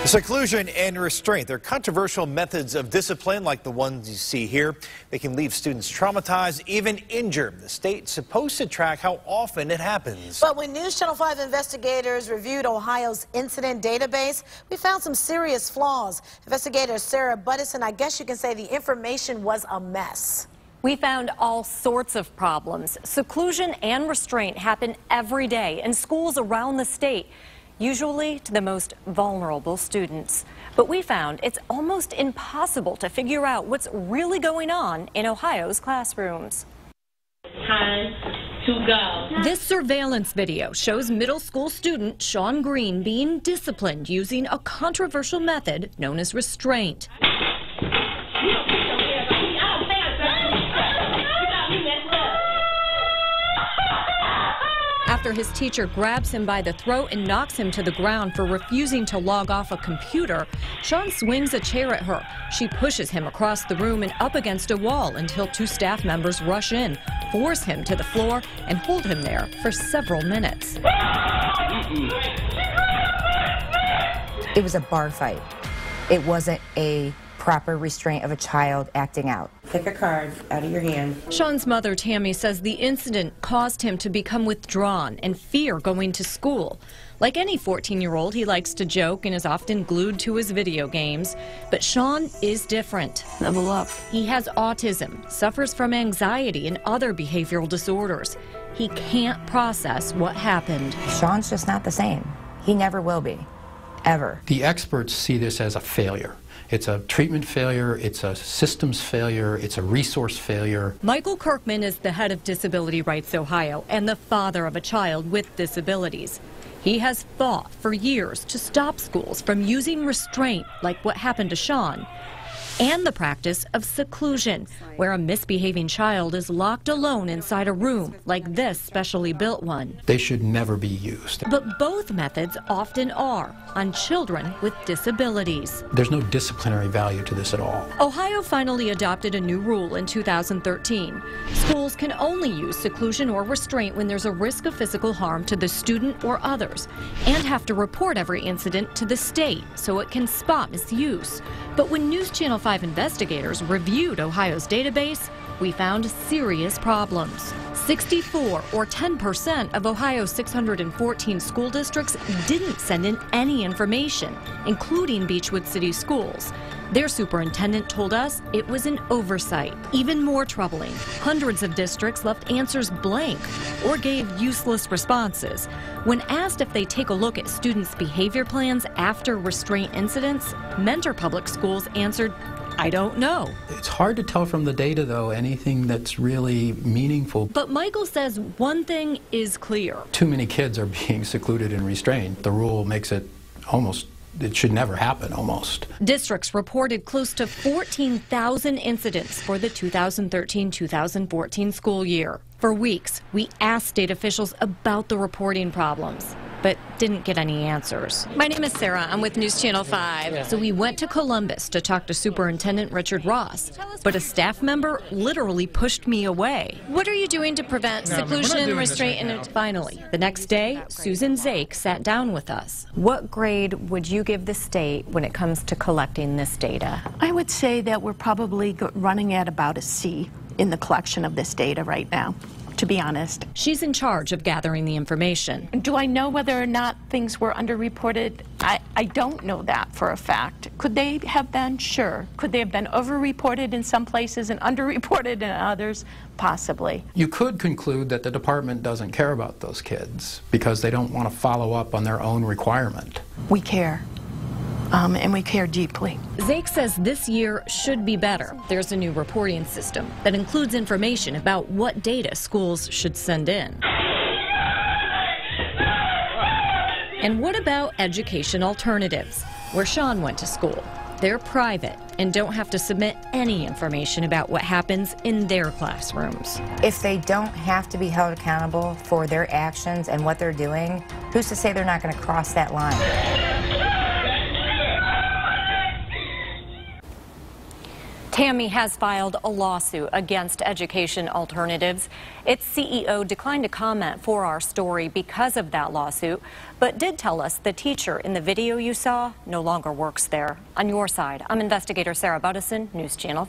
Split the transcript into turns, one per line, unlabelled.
Seclusion and restraint. They're controversial methods of discipline like the ones you see here. They can leave students traumatized, even injured. The state's supposed to track how often it happens.
But when NewsChannel5 investigators reviewed Ohio's incident database, we found some serious flaws. Investigator Sarah Buttison, I guess you can say the information was a mess.
We found all sorts of problems. Seclusion and restraint happen every day in schools around the state, usually to the most vulnerable students. But we found it's almost impossible to figure out what's really going on in Ohio's classrooms.
Time to go.
This surveillance video shows middle school student Sean Green being disciplined using a controversial method known as restraint. After his teacher grabs him by the throat and knocks him to the ground for refusing to log off a computer, Sean swings a chair at her. She pushes him across the room and up against a wall until two staff members rush in, force him to the floor, and hold him there for several minutes.
It was a bar fight. It wasn't a proper restraint of a child acting out.
Pick a card out of your hand.
Sean's mother, Tammy, says the incident caused him to become withdrawn and fear going to school. Like any 14-year-old, he likes to joke and is often glued to his video games. But Sean is different.
Level up.
He has autism, suffers from anxiety and other behavioral disorders. He can't process what happened.
Sean's just not the same. He never will be, ever.
The experts see this as a failure. It's a treatment failure, it's a systems failure, it's a resource failure.
Michael Kirkman is the head of Disability Rights Ohio and the father of a child with disabilities. He has fought for years to stop schools from using restraint like what happened to Sean, and the practice of seclusion, where a misbehaving child is locked alone inside a room like this specially built one.
They should never be used.
But both methods often are on children with disabilities.
There's no disciplinary value to this at all.
Ohio finally adopted a new rule in 2013. Schools can only use seclusion or restraint when there's a risk of physical harm to the student or others, and have to report every incident to the state so it can spot misuse. But when NewsChannel5 investigators reviewed Ohio's database, we found serious problems. 64 or 10% of Ohio's 614 school districts didn't send in any information, including Beechwood City Schools. Their superintendent told us it was an oversight. Even more troubling, hundreds of districts left answers blank or gave useless responses. When asked if they take a look at students' behavior plans after restraint incidents, Mentor Public Schools answered, "I don't know."
It's hard to tell from the data, though, anything that's really meaningful.
But Michael says one thing is clear.
Too many kids are being secluded and restrained. The rule makes it it should never happen, almost.
Districts reported close to 14,000 incidents for the 2013-2014 school year. For weeks, we asked state officials about the reporting problems, but didn't get any answers. My name is Sarah. I'm with NewsChannel5. So we went to Columbus to talk to Superintendent Richard Ross, but a staff member literally pushed me away. What are you doing to prevent seclusion, restraint, and finally, the next day, Susan Zake sat down with us. What grade would you give the state when it comes to collecting this data?
I would say that we're probably running at about a C in the collection of this data right now, to be honest.
She's in charge of gathering the information.
Do I know whether or not things were underreported? I don't know that for a fact. Could they have been? Sure. Could they have been overreported in some places and underreported in others? Possibly.
You could conclude that the department doesn't care about those kids because they don't want to follow up on their own requirement.
We care. And we care deeply.
Zake says this year should be better. There's a new reporting system that includes information about what data schools should send in. And what about education alternatives, where Sean went to school? They're private and don't have to submit any information about what happens in their classrooms.
If they don't have to be held accountable for their actions and what they're doing, who's to say they're not going to cross that line?
Tammy has filed a lawsuit against Education Alternatives. Its CEO declined to comment for our story because of that lawsuit, but did tell us the teacher in the video you saw no longer works there. On your side, I'm investigator Sarah Buttison, News Channel 5.